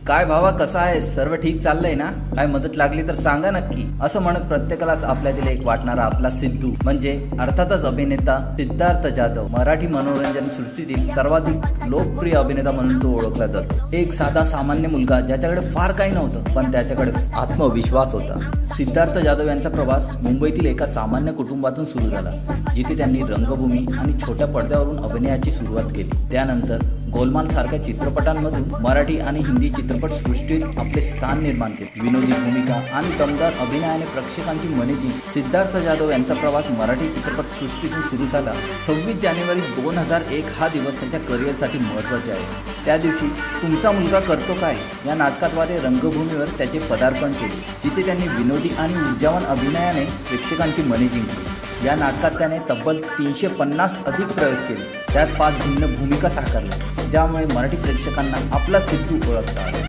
काय भावा, कसा आहे? सर्व ठीक चाललंय ना? काय मदत लागली तर सांगा नक्की, असं म्हणत प्रत्येकालाच आपल्यातील एक वाटणारा आपला सिद्धू म्हणजे अर्थातच अभिनेता सिद्धार्थ जाधव मराठी मनोरंजन सृष्टीतील सर्वाधिक लोकप्रिय अभिनेता म्हणून तो ओळखला जातो। एक साधा सामान्य मुलगा ज्याच्याकडे फार काही नव्हतं, पण त्याच्याकडे आत्मविश्वास होता। सिद्धार्थ जाधव यांचा प्रवास मुंबईतील एका सामान्य कुटुंबातून सुरू झाला, जिथे त्यांनी रंगभूमी आणि छोट्या पडद्यावरून अभिनयाची सुरुवात केली। त्यानंतर गोलमाल सारख्या चित्रपटांमधून मराठी आणि हिंदी चित्रपट सृष्टीत आपले स्थान निर्माण केले। विनोदी भूमिका आणि दमदार अभिनयाने प्रेक्षकांची मने जिंकली। सिद्धार्थ जाधव यांचा प्रवास मराठी चित्रपट सृष्टीतून सुरू झाला। 26 जानेवारी 2001 हा दिवस त्यांच्या करिअरसाठी महत्त्वाचा आहे। त्या दिवशी तुमचा मुलगा करतो काय या नाटकाद्वारे रंगभूमीवर त्याचे पदार्पण केले, जिथे त्यांनी विनोदी आणि ऊर्जावान अभिनयाने प्रेक्षकांची मने जिंकली। या नाटकात त्याने तब्बल 350 अधिक प्रयोग केले, त्यात 5 भिन्न भूमिका साकारल्या, ज्यामुळे मराठी प्रेक्षकांना आपला सिद्धू ओळखता आला।